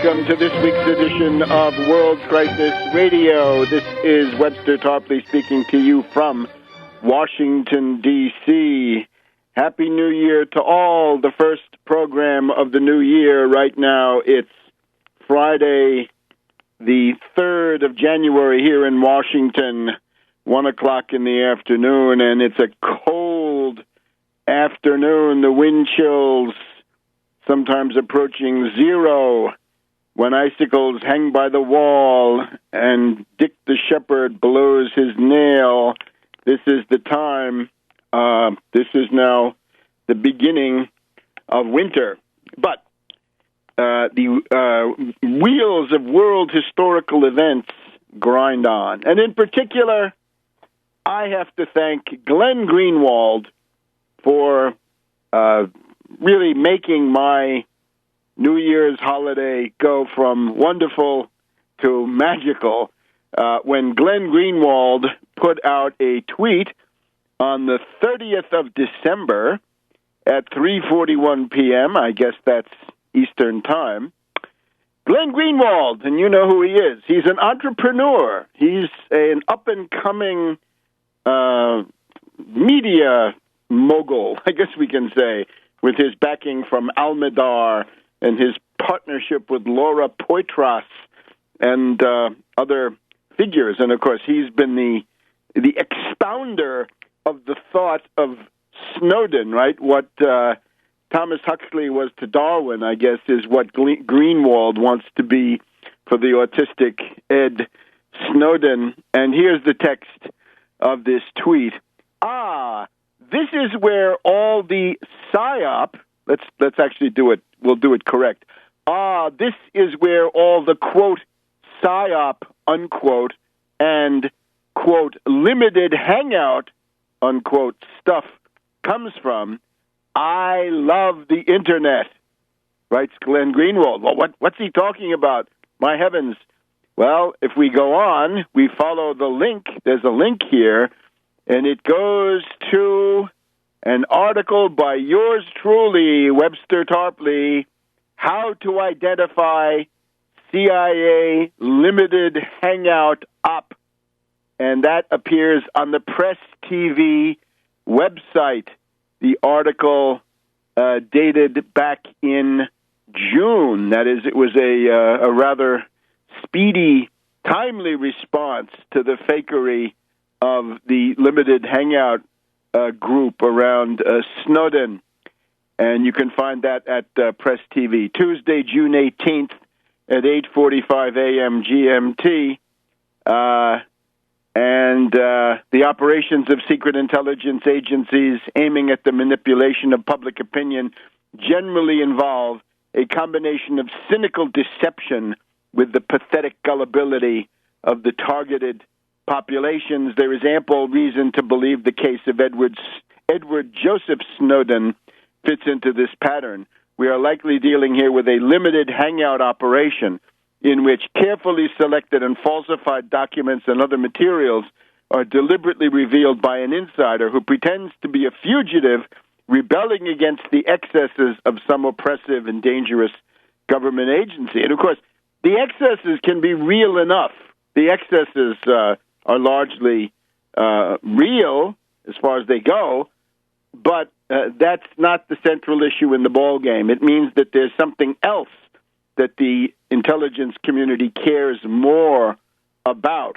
welcome to this week's edition of World Crisis Radio. This is Webster Tarpley speaking to you from Washington, D.C. Happy New Year to all. The first program of the new year. Right now, it's Friday, the 3rd of January here in Washington, 1 o'clock in the afternoon, and it's a cold afternoon. The wind chills sometimes approaching zero, when icicles hang by the wall and Dick the Shepherd blows his nail. This is the time. This is now the beginning of winter. But the wheels of world historical events grind on. And in particular, I have to thank Glenn Greenwald for really making my New Year's holiday go from wonderful to magical. When Glenn Greenwald put out a tweet on the 30th of December at 3:41 p.m., I guess that's Eastern Time. Glenn Greenwald, and you know who he is. He's an entrepreneur. He's an up-and-coming media mogul, I guess we can say, with his backing from Almadar and his partnership with Laura Poitras and other figures. And, of course, he's been the expounder of the thought of Snowden, right? What Thomas Huxley was to Darwin, I guess, is what Greenwald wants to be for the autistic Ed Snowden. And here's the text of this tweet. This is where all the PSYOP, let's actually do it, we'll do it correct. This is where all the, quote, PSYOP, unquote, and, quote, limited hangout, unquote, stuff comes from. I love the Internet, writes Glenn Greenwald. Well, what's he talking about? My heavens. Well, if we go on, we follow the link. There's a link here, and it goes to an article by yours truly, Webster Tarpley, How to Identify CIA Limited Hangout Op. And that appears on the Press TV website. The article dated back in June. That is, it was a rather speedy, timely response to the fakery of the limited hangout group around Snowden. And you can find that at Press TV. Tuesday, June 18th at 8:45 a.m. GMT. And the operations of secret intelligence agencies aiming at the manipulation of public opinion generally involve a combination of cynical deception with the pathetic gullibility of the targeted populations. There is ample reason to believe the case of Edward Joseph Snowden fits into this pattern. We are likely dealing here with a limited hangout operation in which carefully selected and falsified documents and other materials are deliberately revealed by an insider who pretends to be a fugitive rebelling against the excesses of some oppressive and dangerous government agency. And, of course, the excesses can be real enough. The excesses are largely real as far as they go, but that's not the central issue in the ballgame. It means that there's something else that the intelligence community cares more about.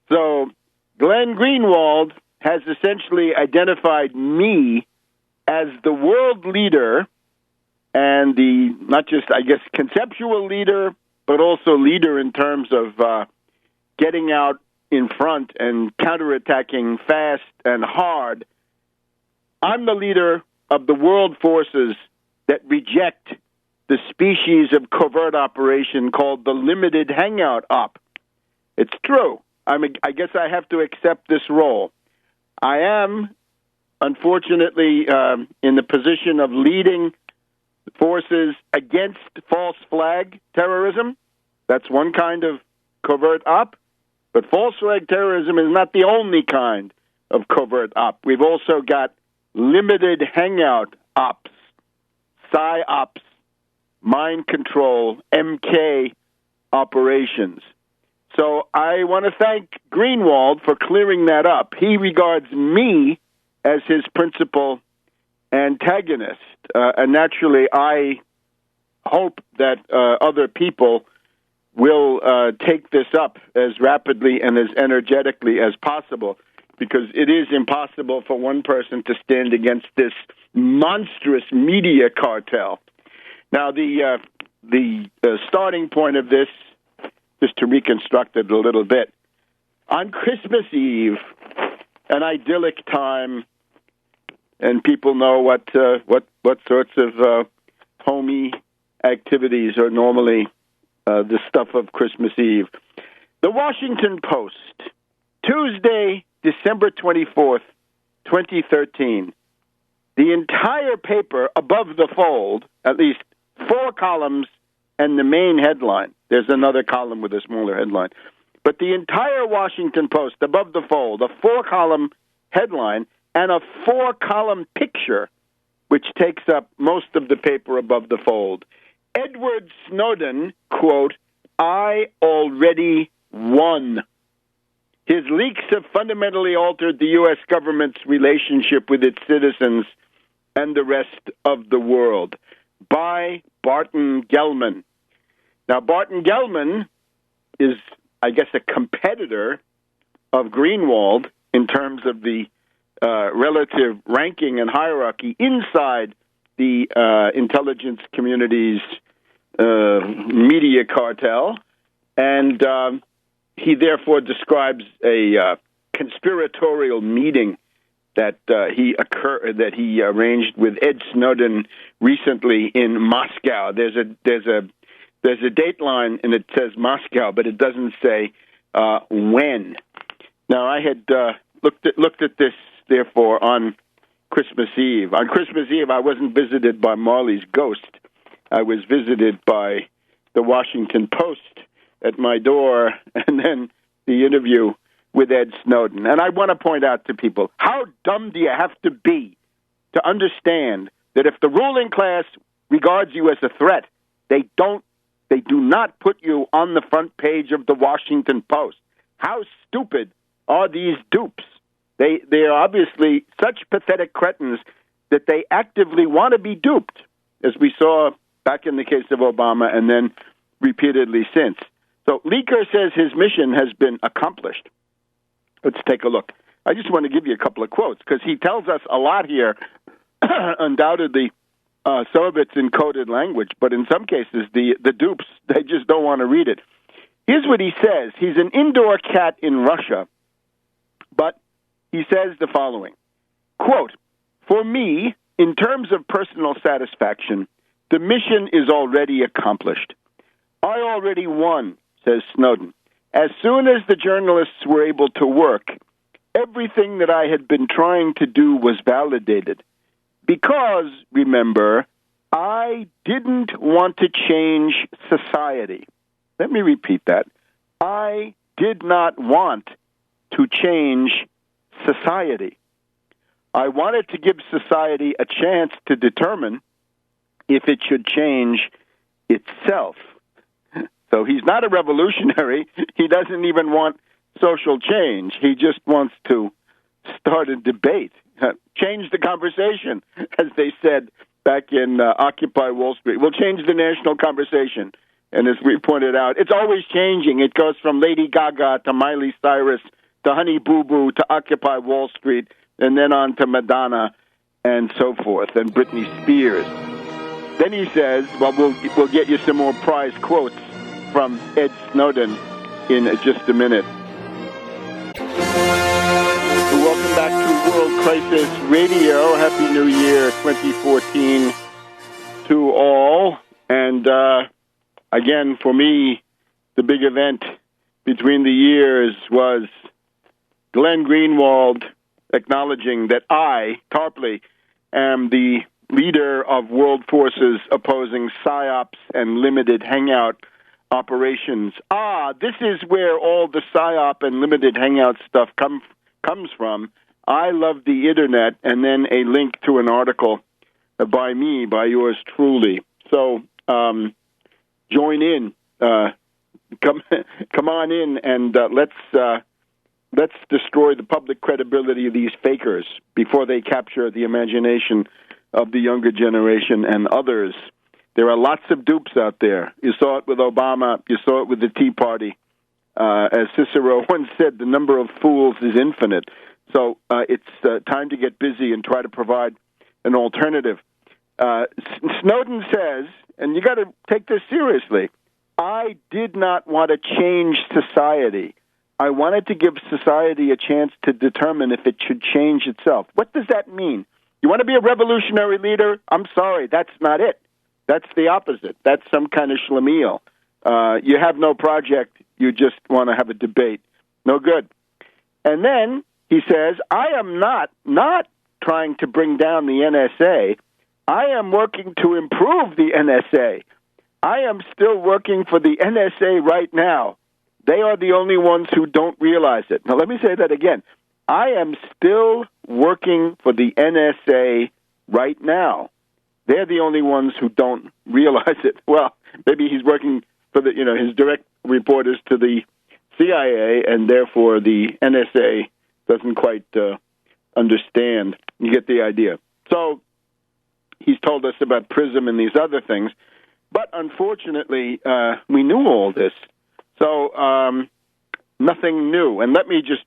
So Glenn Greenwald has essentially identified me as the world leader and the, not just, I guess, conceptual leader, but also leader in terms of getting out in front and counterattacking fast and hard. I'm the leader of the world forces that reject the species of covert operation called the limited hangout op. It's true. I guess I have to accept this role. I am, unfortunately, in the position of leading forces against false flag terrorism. That's one kind of covert op. But false flag terrorism is not the only kind of covert op. We've also got limited hangout ops, PSYOPs, mind control, MK operations. So I want to thank Greenwald for clearing that up. He regards me as his principal antagonist. And naturally, I hope that other people will take this up as rapidly and as energetically as possible, because it is impossible for one person to stand against this monstrous media cartel. Now, the starting point of this, just to reconstruct it a little bit, on Christmas Eve, an idyllic time, and people know what sorts of homey activities are normally the stuff of Christmas Eve. The Washington Post, Tuesday, December 24th, 2013. The entire paper above the fold, at least 4 columns, and the main headline. There's another column with a smaller headline. But the entire Washington Post above the fold, a 4-column headline, and a 4-column picture, which takes up most of the paper above the fold. Edward Snowden, quote, "I already won. His leaks have fundamentally altered the U.S. government's relationship with its citizens and the rest of the world." By Barton Gellman. Now, Barton Gellman is, I guess, a competitor of Greenwald in terms of the relative ranking and hierarchy inside the intelligence community's media cartel, and he therefore describes a conspiratorial meeting that he arranged with Ed Snowden recently in Moscow. There's a date line, and it says Moscow, but it doesn't say when. Now, I had looked at this, therefore, on Christmas Eve. On Christmas Eve, I wasn't visited by Marley's ghost. I was visited by the Washington Post at my door, and then the interview with Ed Snowden. And I want to point out to people, how dumb do you have to be to understand that if the ruling class regards you as a threat, they do not put you on the front page of the Washington Post? How stupid are these dupes? They are obviously such pathetic cretins that they actively want to be duped, as we saw back in the case of Obama and then repeatedly since. So Leaker says his mission has been accomplished. Let's take a look. I just want to give you a couple of quotes, because he tells us a lot here. Undoubtedly, some of it's in coded language, but in some cases, the dupes, they just don't want to read it. Here's what he says. He's an indoor cat in Russia, but he says the following, quote, "For me, in terms of personal satisfaction, the mission is already accomplished. I already won," says Snowden. "As soon as the journalists were able to work, everything that I had been trying to do was validated. Because, remember, I didn't want to change society." Let me repeat that. I did not want to change society. I wanted to give society a chance to determine if it should change itself. So he's not a revolutionary. He doesn't even want social change. He just wants to start a debate, change the conversation, as they said back in Occupy Wall Street. We'll change the national conversation. And as we pointed out, it's always changing. It goes from Lady Gaga to Miley Cyrus to Honey Boo Boo to Occupy Wall Street, and then on to Madonna and so forth, and Britney Spears. Then he says, well, we'll get you some more prize quotes from Ed Snowden in just a minute. Welcome back to World Crisis Radio. Happy New Year 2014 to all. And again, for me, the big event between the years was Glenn Greenwald acknowledging that I, Tarpley, am the leader of world forces opposing PSYOPs and limited hangout operations. This is where all the PSYOP and limited hangout stuff comes from. I love the Internet, and then a link to an article by me, by yours truly. So join in. Come on in, and let's destroy the public credibility of these fakers before they capture the imagination of the younger generation and others. There are lots of dupes out there. You saw it with Obama. You saw it with the Tea Party. As Cicero once said, the number of fools is infinite. So it's time to get busy and try to provide an alternative. Snowden says, and you got to take this seriously, I did not want to change society. I wanted to give society a chance to determine if it should change itself. What does that mean? You want to be a revolutionary leader? I'm sorry, that's not it. That's the opposite. That's some kind of schlemiel. You have no project. You just want to have a debate. No good. And then he says, I am not trying to bring down the NSA. I am working to improve the NSA. I am still working for the NSA right now. They are the only ones who don't realize it. Now, let me say that again. I am still working for the NSA right now. They're the only ones who don't realize it. Well, maybe he's working for his direct reporters to the CIA, and therefore the NSA doesn't quite understand. You get the idea. So he's told us about PRISM and these other things, but unfortunately, we knew all this. So nothing new. And let me just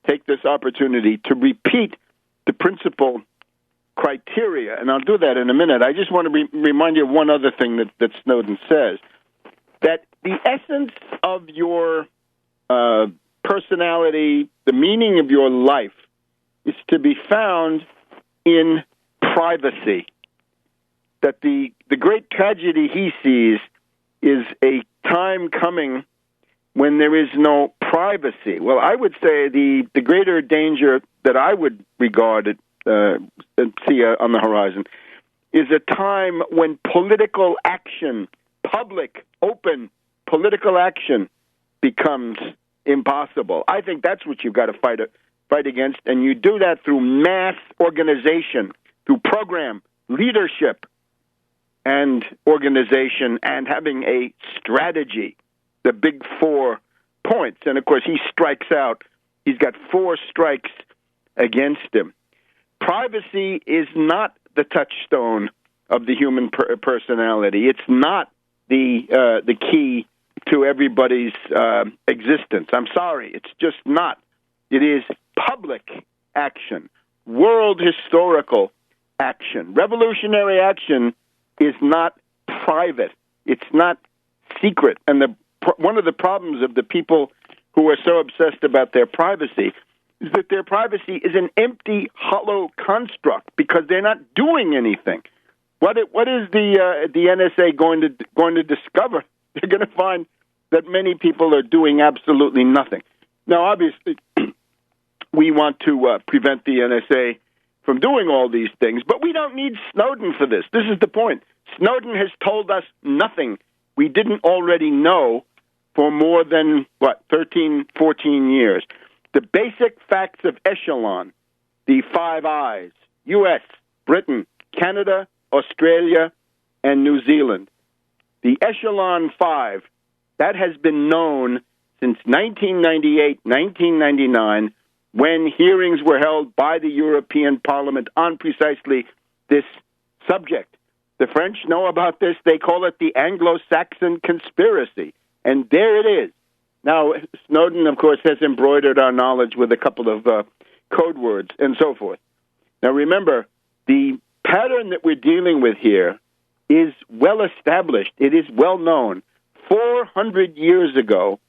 take this opportunity to repeat the principal criteria, and I'll do that in a minute. I just want to remind you of one other thing that Snowden says, that the essence of your personality, the meaning of your life, is to be found in privacy. That the great tragedy he sees is a time coming when there is no privacy. Well, I would say the greater danger that I would regard it, see on the horizon, is a time when political action, public, open political action, becomes impossible. I think that's what you've got to fight against, and you do that through mass organization, through program, leadership, and organization, and having a strategy, the big 4 points. And, of course, he strikes out. He's got 4 strikes against him. Privacy is not the touchstone of the human personality. It's not the key to everybody's existence. I'm sorry, it's just not. It is public action, world historical action. Revolutionary action is not private. It's not secret. And one of the problems of the people who are so obsessed about their privacy is that their privacy is an empty, hollow construct because they're not doing anything. What is the NSA going to discover? They're going to find that many people are doing absolutely nothing. Now, obviously, we want to prevent the NSA from doing all these things, but we don't need Snowden for this. This is the point. Snowden has told us nothing we didn't already know for more than, 13, 14 years. The basic facts of Echelon, the 5 Eyes, U.S., Britain, Canada, Australia, and New Zealand. The Echelon 5, that has been known since 1998, 1999, when hearings were held by the European Parliament on precisely this subject. The French know about this. They call it the Anglo-Saxon conspiracy. And there it is. Now, Snowden, of course, has embroidered our knowledge with a couple of code words and so forth. Now, remember, the pattern that we're dealing with here is well established. It is well known. 400 years ago,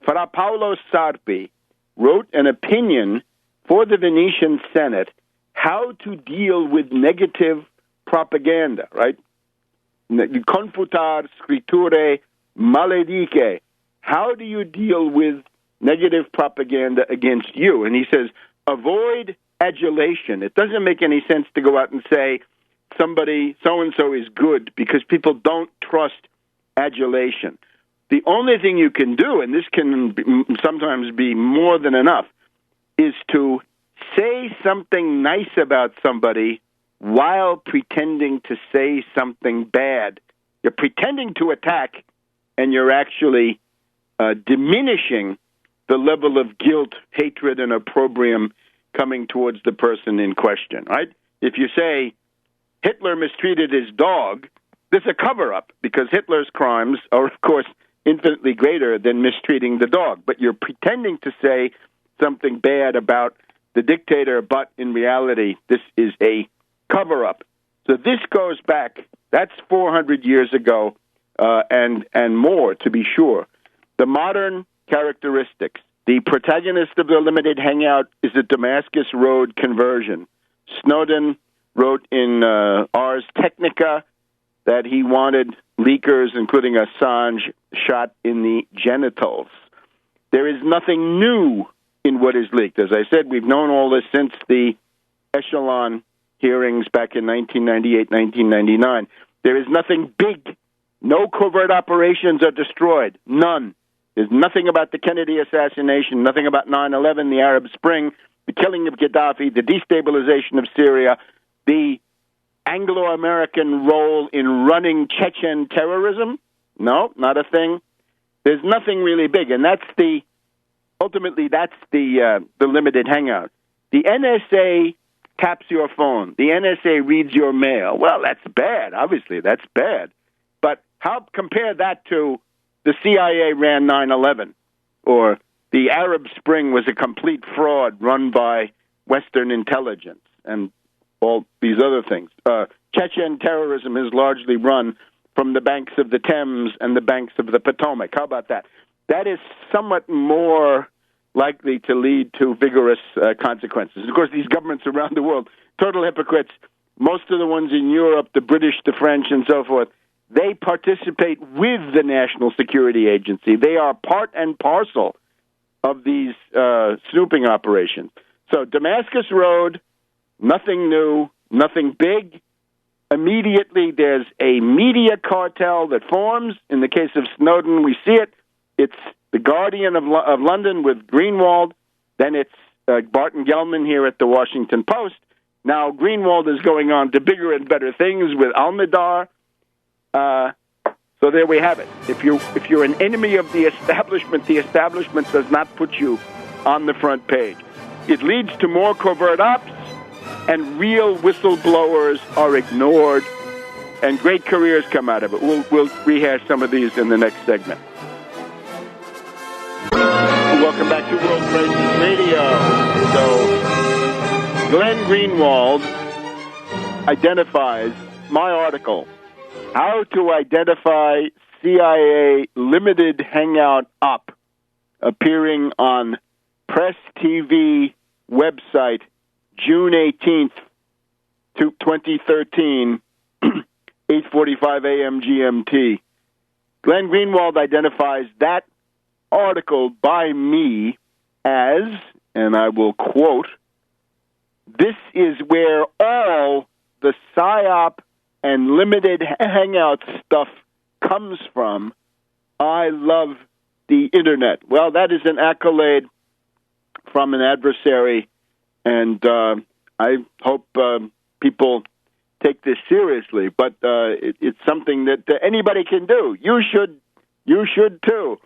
Fra Paolo Sarpi wrote an opinion for the Venetian Senate how to deal with negative propaganda, right? Confutar scripture maledice. How do you deal with negative propaganda against you? And he says, avoid adulation. It doesn't make any sense to go out and say somebody, so-and-so is good, because people don't trust adulation. The only thing you can do, and this can sometimes be more than enough, is to say something nice about somebody while pretending to say something bad You're pretending to attack, and you're actually diminishing the level of guilt, hatred, and opprobrium coming towards the person in question, right? If you say Hitler mistreated his dog, there's a cover-up because Hitler's crimes are, of course, infinitely greater than mistreating the dog. But you're pretending to say something bad about the dictator, but in reality, this is a cover-up. So this goes back, that's 400 years ago, and more, to be sure. The modern characteristics. The protagonist of the limited hangout is a Damascus Road conversion. Snowden wrote in Ars Technica that he wanted leakers, including Assange, shot in the genitals. There is nothing new in what is leaked. As I said, we've known all this since the Echelon hearings back in 1998, 1999. There is nothing big. No covert operations are destroyed. None. There's nothing about the Kennedy assassination, nothing about 9/11, the Arab Spring, the killing of Gaddafi, the destabilization of Syria, the Anglo-American role in running Chechen terrorism. No, not a thing. There's nothing really big, and ultimately that's the limited hangout. The NSA taps your phone. The NSA reads your mail. Well, that's bad. Obviously, that's bad. But how compare that to the CIA ran 9/11, or the Arab Spring was a complete fraud run by Western intelligence, and all these other things. Chechen terrorism is largely run from the banks of the Thames and the banks of the Potomac. How about that? That is somewhat more likely to lead to vigorous consequences. Of course, these governments around the world, total hypocrites. Most of the ones in Europe, the British, the French, and so forth, they participate with the National Security Agency. They are part and parcel of these snooping operations. So Damascus Road, nothing new, nothing big. Immediately there's a media cartel that forms. In the case of Snowden, we see it. It's the Guardian of London with Greenwald. Then it's Barton Gellman here at the Washington Post. Now Greenwald is going on to bigger and better things with Almidar. So there we have it. If you're an enemy of the establishment does not put you on the front page. It leads to more covert ops, and real whistleblowers are ignored, and great careers come out of it. We'll rehash some of these in the next segment. Welcome back to World Crisis Radio. So, Glenn Greenwald identifies my article, How to Identify CIA Limited Hangout Op, appearing on Press TV website, June 18th, 2013, 8:45 a.m. GMT. Glenn Greenwald identifies that article by me as, and I will quote, "This is where all the PSYOP and limited hangout stuff comes from. I love the Internet." Well, that is an accolade from an adversary, and I hope people take this seriously. But it's something that anybody can do. You should too.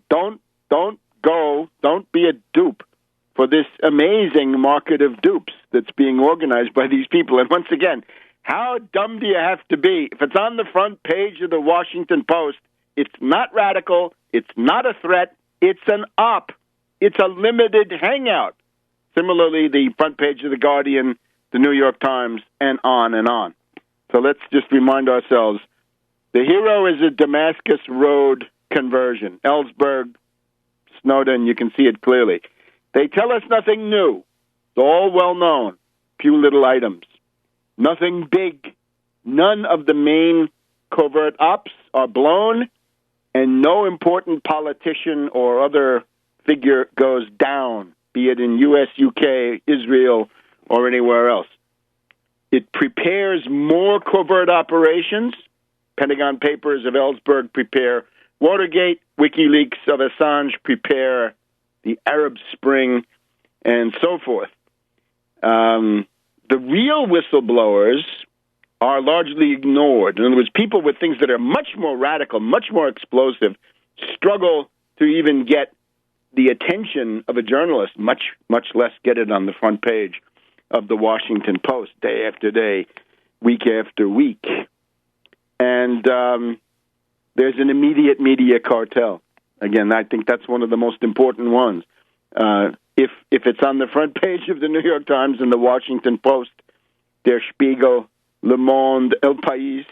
Don't be a dupe for this amazing market of dupes that's being organized by these people. And once again, how dumb do you have to be? If it's on the front page of the Washington Post, it's not radical, it's not a threat, it's an op. It's a limited hangout. Similarly, the front page of the Guardian, the New York Times, and on and on. So let's just remind ourselves, the hero is a Damascus Road conversion. Ellsberg, Snowden, you can see it clearly. They tell us nothing new. It's all well known. Few little items. Nothing big. None of the main covert ops are blown, and no important politician or other figure goes down, be it in U.S., UK, Israel, or anywhere else. It prepares more covert operations. Pentagon Papers of Ellsberg prepare Watergate. WikiLeaks of Assange prepare the Arab Spring, and so forth. The real whistleblowers are largely ignored. In other words, people with things that are much more radical, much more explosive, struggle to even get the attention of a journalist, much less get it on the front page of the Washington Post day after day, week after week. And there's an immediate media cartel. Again, I think that's one of the most important ones. If it's on the front page of the New York Times and the Washington Post, Der Spiegel, Le Monde, El País,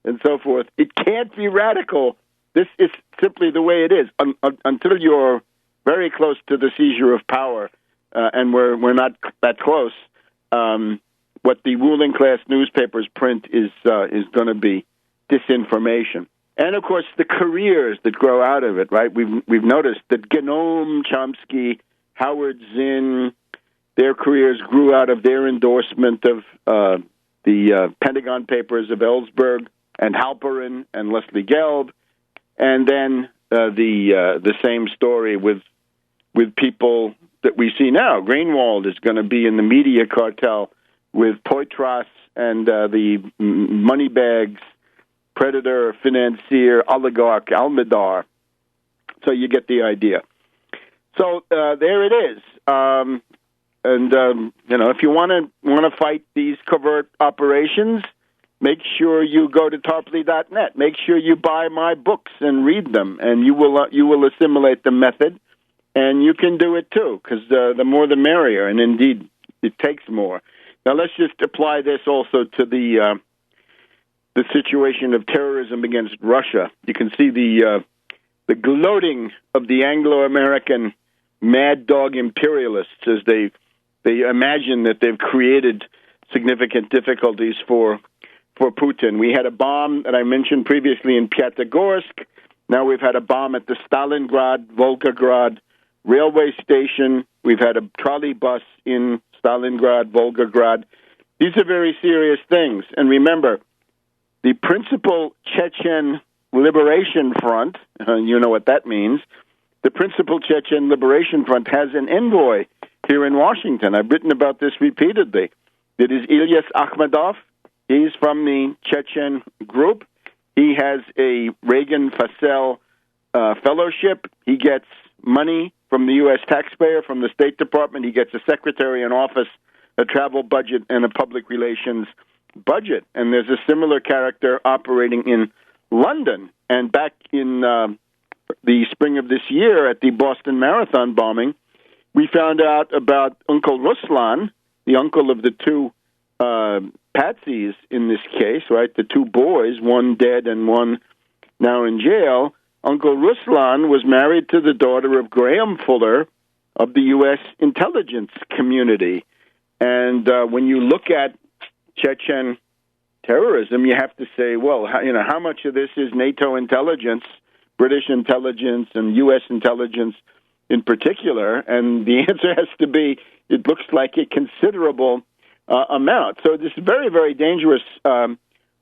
and so forth, it can't be radical. This is simply the way it is. Until you're very close to the seizure of power, and we're not that close, what the ruling class newspapers print is going to be disinformation. And of course, the careers that grow out of it, right? We've noticed that Noam Chomsky, Howard Zinn, their careers grew out of their endorsement of the Pentagon Papers of Ellsberg and Halperin and Leslie Gelb, and then the same story with people that we see now. Greenwald is going to be in the media cartel with Poitras and the moneybags, predator, financier, oligarch, Almadar. So you get the idea. So there it is. If you want to fight these covert operations, make sure you go to Tarpley.net. Make sure you buy my books and read them, and you will assimilate the method. And you can do it too, because the more the merrier, and indeed it takes more. Now let's just apply this also to the situation of terrorism against Russia. You can see the gloating of the Anglo-American mad dog imperialists as they imagine that they've created significant difficulties for Putin. We had a bomb that I mentioned previously in Pyatigorsk. Now we've had a bomb at the Stalingrad, Volgograd railway station. We've had a trolley bus in Stalingrad, Volgograd. These are very serious things. And remember, the principal Chechen Liberation Front, you know what that means, the principal Chechen Liberation Front has an envoy here in Washington. I've written about this repeatedly. It is Ilyas Akhmedov. He's from the Chechen group. He has a Reagan-Fassel fellowship. He gets money from the U.S. taxpayer, from the State Department. He gets a secretary in office, a travel budget, and a public relations budget. And there's a similar character operating in London. And back in the spring of this year at the Boston Marathon bombing, we found out about Uncle Ruslan, the uncle of the two patsies in this case, right? The two boys, one dead and one now in jail. Uncle Ruslan was married to the daughter of Graham Fuller of the U.S. intelligence community. And when you look at Chechen terrorism, you have to say, well, how much of this is NATO intelligence, British intelligence, and U.S. intelligence in particular? And the answer has to be, it looks like a considerable amount. So this is a very, very dangerous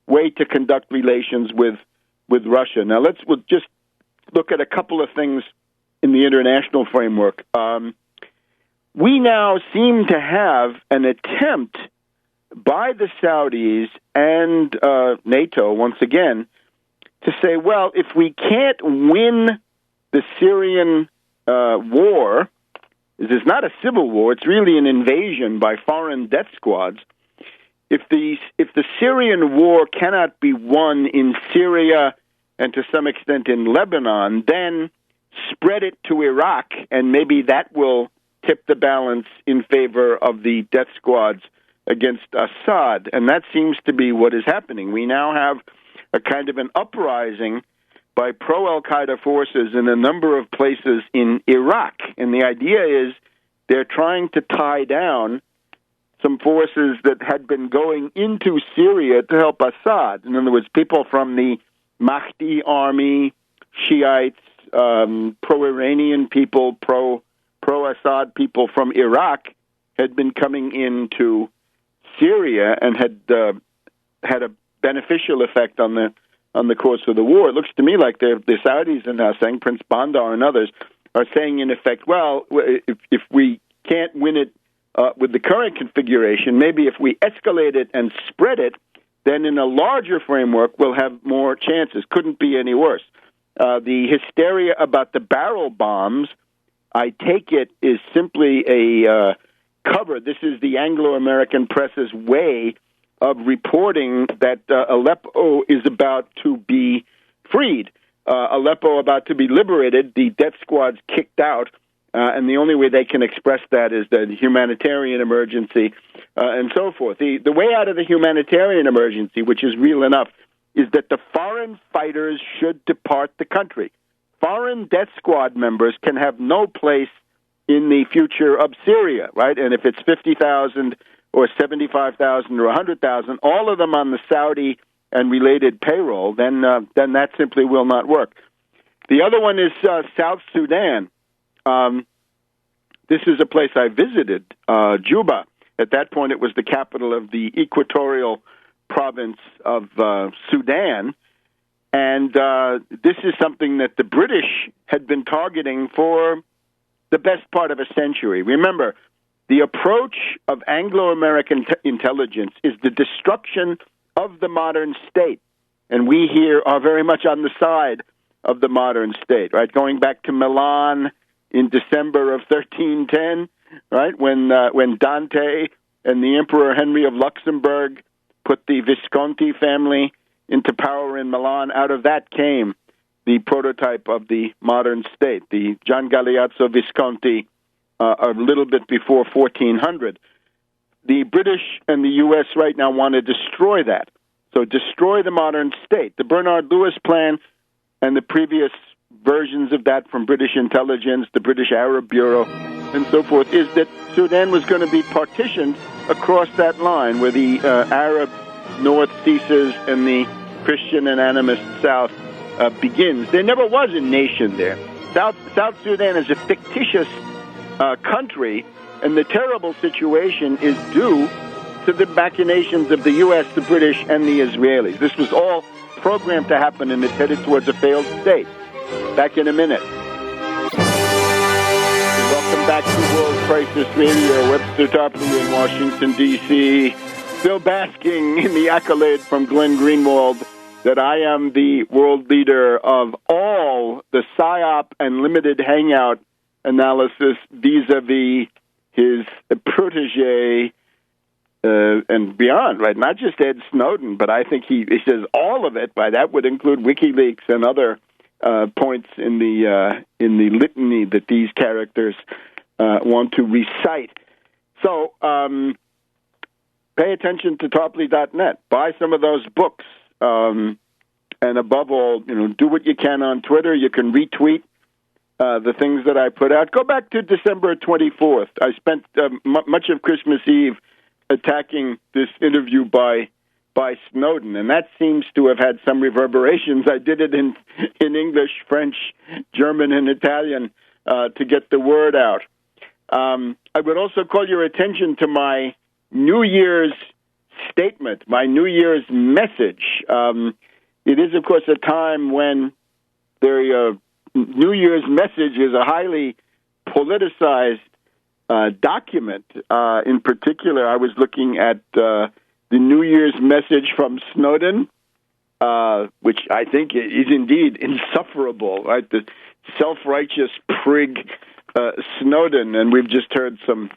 way to conduct relations with Russia. Now, we'll just look at a couple of things in the international framework. We now seem to have an attempt by the Saudis and NATO, once again, to say, well, if we can't win the Syrian war, this is not a civil war, it's really an invasion by foreign death squads. If the Syrian war cannot be won in Syria and to some extent in Lebanon, then spread it to Iraq, and maybe that will tip the balance in favor of the death squads against Assad. And that seems to be what is happening. We now have a kind of an uprising by pro-Al-Qaeda forces in a number of places in Iraq. And the idea is they're trying to tie down some forces that had been going into Syria to help Assad. In other words, people from the Mahdi army, Shiites, pro-Iranian people, pro-Assad people from Iraq had been coming into Syria and had a beneficial effect on the course of the war. It looks to me like the Saudis are now saying, Prince Bandar and others are saying, in effect, well, if we can't win it with the current configuration, maybe if we escalate it and spread it, then in a larger framework, we'll have more chances. Couldn't be any worse. The hysteria about the barrel bombs, I take it, is simply a cover. This is the Anglo-American press's way of reporting that Aleppo is about to be freed. Aleppo about to be liberated, the death squad's kicked out, and the only way they can express that is the humanitarian emergency and so forth. The way out of the humanitarian emergency, which is real enough, is that the foreign fighters should depart the country. Foreign death squad members can have no place in the future of Syria, right? And if it's 50,000 or 75,000 or 100,000, all of them on the Saudi and related payroll, then that simply will not work. The other one is South Sudan. This is a place I visited, Juba. At that point, it was the capital of the equatorial province of Sudan. And this is something that the British had been targeting for the best part of a century. Remember, the approach of Anglo-American intelligence is the destruction of the modern state. And we here are very much on the side of the modern state, right? Going back to Milan in December of 1310, right? When Dante and the Emperor Henry of Luxembourg put the Visconti family into power in Milan, out of that came the prototype of the modern state, the Gian Galeazzo Visconti, a little bit before 1400. The British and the U.S. right now want to destroy that. So destroy the modern state. The Bernard Lewis plan and the previous versions of that from British intelligence, the British Arab Bureau, and so forth, is that Sudan was going to be partitioned across that line where the Arab north ceases and the Christian and animist south begins. There never was a nation there. South Sudan is a fictitious country, and the terrible situation is due to the machinations of the U.S., the British, and the Israelis. This was all programmed to happen, and it's headed towards a failed state. Back in a minute. Welcome back to World Crisis Radio. Webster Tarpley in Washington, D.C., still basking in the accolade from Glenn Greenwald that I am the world leader of all the PSYOP and limited hangout analysis vis-a-vis his protege and beyond, right? Not just Ed Snowden, but I think he says all of it. By that would include WikiLeaks and other points in the litany that these characters want to recite. So pay attention to Tarpley.net. Buy some of those books. And above all, do what you can on Twitter. You can retweet the things that I put out. Go back to December 24th. I spent much of Christmas Eve attacking this interview by Snowden, and that seems to have had some reverberations. I did it in English, French, German, and Italian to get the word out. I would also call your attention to my New Year's statement, my New Year's message. It is, of course, a time when the New Year's message is a highly politicized document. In particular, I was looking at the New Year's message from Snowden, which I think is indeed insufferable, right? The self-righteous prig Snowden, and we've just heard some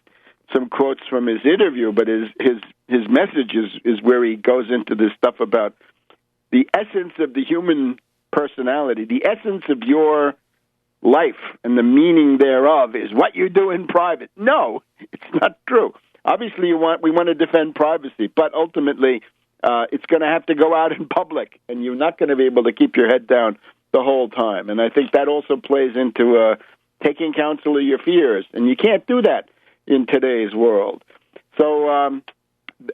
quotes from his interview, but his message is where he goes into this stuff about the essence of the human personality, the essence of your life and the meaning thereof is what you do in private. No, it's not true. Obviously, we want to defend privacy, but ultimately, it's going to have to go out in public, and you're not going to be able to keep your head down the whole time. And I think that also plays into taking counsel of your fears, and you can't do that in today's world. So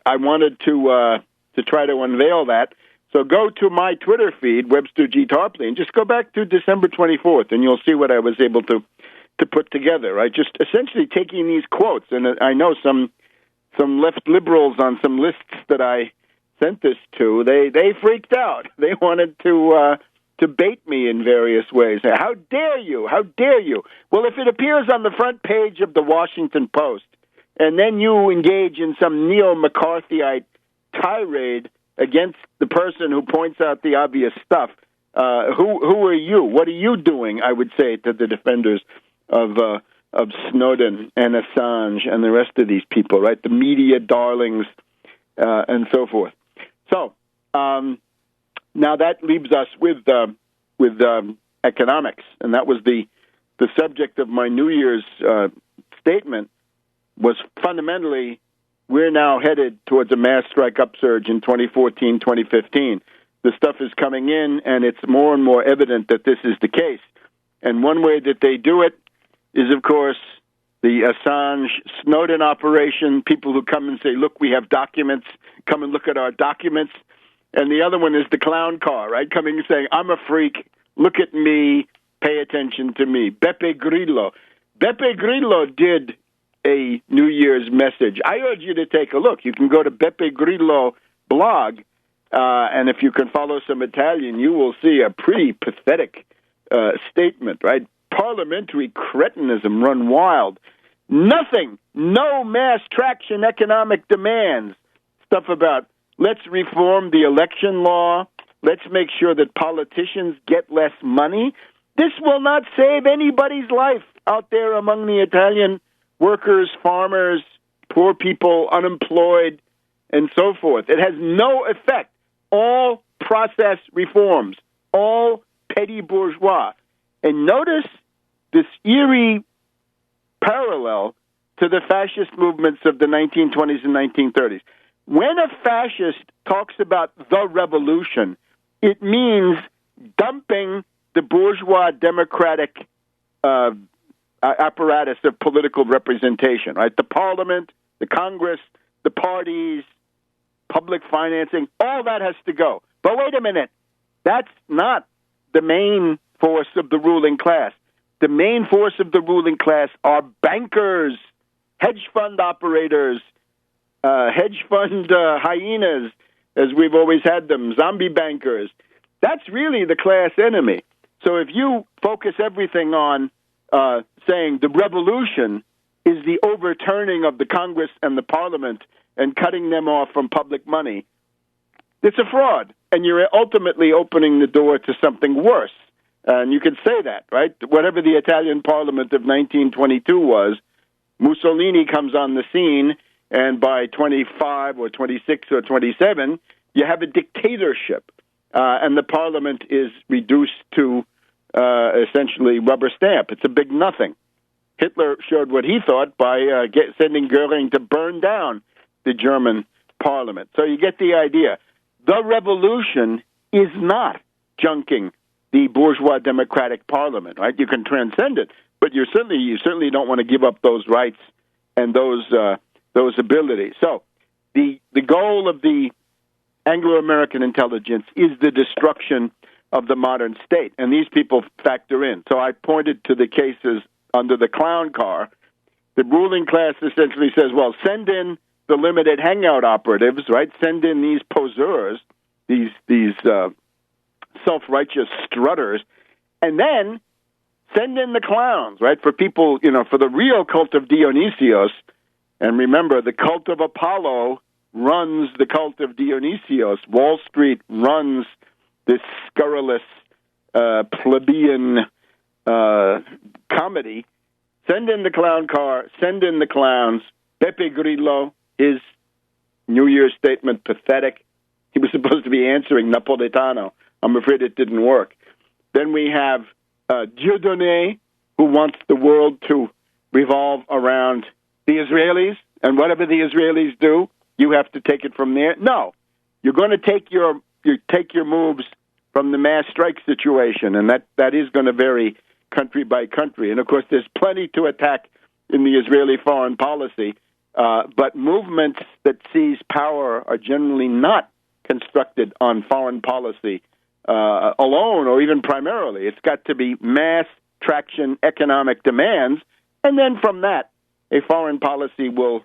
I wanted to try to unveil that. So go to my Twitter feed, Webster G. Tarpley, and just go back to December 24th, and you'll see what I was able to put together, right? Just essentially taking these quotes, and I know some left liberals on some lists that I sent this to, they freaked out. They wanted to bait me in various ways. How dare you? How dare you? Well, if it appears on the front page of the Washington Post, and then you engage in some neo-McCarthyite tirade against the person who points out the obvious stuff. Who are you? What are you doing? I would say to the defenders of Snowden and Assange and the rest of these people, right? The media darlings and so forth. So now that leaves us with economics, and that was the subject of my New Year's statement. Was fundamentally, we're now headed towards a mass strike upsurge in 2014, 2015. The stuff is coming in, and it's more and more evident that this is the case. And one way that they do it is, of course, the Assange Snowden operation, people who come and say, look, we have documents, come and look at our documents. And the other one is the clown car, right? Coming and saying, I'm a freak, look at me, pay attention to me. Beppe Grillo. Beppe Grillo did a New Year's message. I urge you to take a look. You can go to Beppe Grillo blog, and if you can follow some Italian, you will see a pretty pathetic statement, right? Parliamentary cretinism run wild. Nothing, no mass traction economic demands. Stuff about let's reform the election law, let's make sure that politicians get less money. This will not save anybody's life out there among the Italian workers, farmers, poor people, unemployed, and so forth. It has no effect. All process reforms, all petty bourgeois. And notice this eerie parallel to the fascist movements of the 1920s and 1930s. When a fascist talks about the revolution, it means dumping the bourgeois democratic apparatus of political representation, right? The parliament, the Congress, the parties, public financing, all that has to go. But wait a minute, that's not the main force of the ruling class. The main force of the ruling class are bankers, hedge fund operators, hedge fund hyenas, as we've always had them, zombie bankers. That's really the class enemy. So if you focus everything on saying the revolution is the overturning of the Congress and the Parliament and cutting them off from public money, it's a fraud. And you're ultimately opening the door to something worse. And you can say that, right? Whatever the Italian Parliament of 1922 was, Mussolini comes on the scene, and by 25 or 26 or 27, you have a dictatorship. And the Parliament is reduced to essentially rubber stamp. It's a big nothing. Hitler showed what he thought by sending Goering to burn down the German Parliament. So you get the idea. The revolution is not junking the bourgeois democratic parliament, right? You can transcend it, but you certainly don't want to give up those rights and those abilities. So the goal of the Anglo-American intelligence is the destruction of the modern state, and these people factor in. So I pointed to the cases under the clown car. The ruling class essentially says, well, send in the limited hangout operatives, right? Send in these poseurs, these self-righteous strutters, and then send in the clowns, right? For people, for the real cult of Dionysios. And remember, the cult of Apollo runs the cult of Dionysios. Wall Street runs this scurrilous plebeian comedy. Send in the clown car, send in the clowns. Beppe Grillo, his New Year's statement, pathetic. He was supposed to be answering Napolitano. I'm afraid it didn't work. Then we have Dieudonné, who wants the world to revolve around the Israelis, and whatever the Israelis do, you have to take it from there. No, you're going to take your moves from the mass strike situation, and that is going to vary country by country. And of course, there's plenty to attack in the Israeli foreign policy, but movements that seize power are generally not constructed on foreign policy alone or even primarily. It's got to be mass traction economic demands, and then from that, a foreign policy will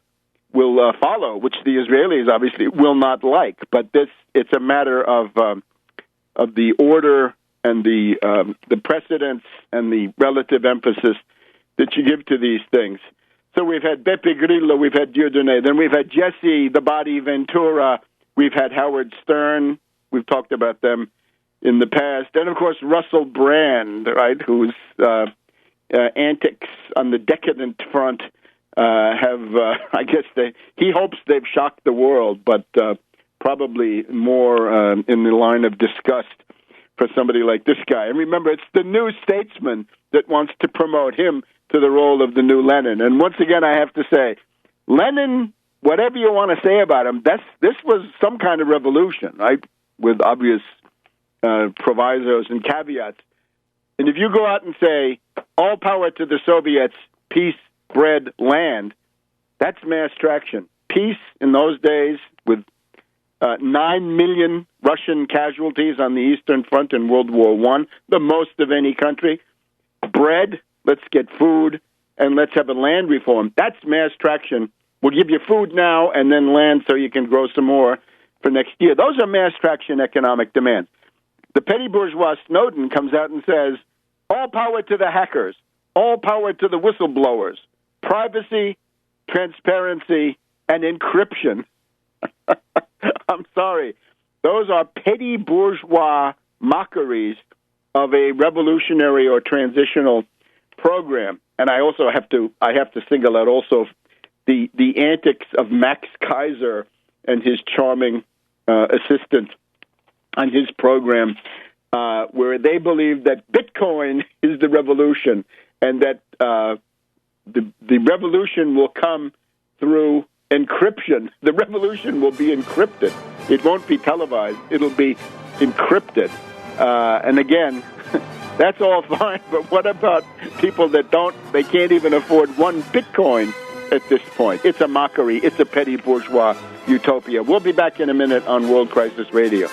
follow, which the Israelis obviously will not like. But it's a matter of the order and the precedence and the relative emphasis that you give to these things. So we've had Beppe Grillo, we've had Dieudonné, then we've had Jesse the Body Ventura, We've had Howard Stern. We've talked about them in the past. And, of course, Russell Brand, right, whose antics on the decadent front I guess he hopes they've shocked the world, but probably more in the line of disgust for somebody like this guy. And remember, it's the New Statesman that wants to promote him to the role of the new Lenin. And once again, I have to say, Lenin, whatever you want to say about him, this was some kind of revolution, right, with obvious provisos and caveats. And if you go out and say, all power to the Soviets, peace, bread, land, that's mass traction. Peace in those days with 9 million Russian casualties on the Eastern Front in World War I, the most of any country. Bread, let's get food, and let's have a land reform. That's mass traction. We'll give you food now and then land so you can grow some more for next year. Those are mass traction economic demands. The petty bourgeois Snowden comes out and says, all power to the hackers, all power to the whistleblowers, privacy, transparency, and encryption. I'm sorry. Those are petty bourgeois mockeries of a revolutionary or transitional program. And I also have to single out also the antics of Max Kaiser and his charming assistant on his program, where they believe that Bitcoin is the revolution and that the revolution will come through encryption. The revolution will be encrypted. It won't be televised. It'll be encrypted. And again, that's all fine, but what about people that they can't even afford one Bitcoin at this point? It's a mockery. It's a petty bourgeois utopia. We'll be back in a minute on World Crisis Radio.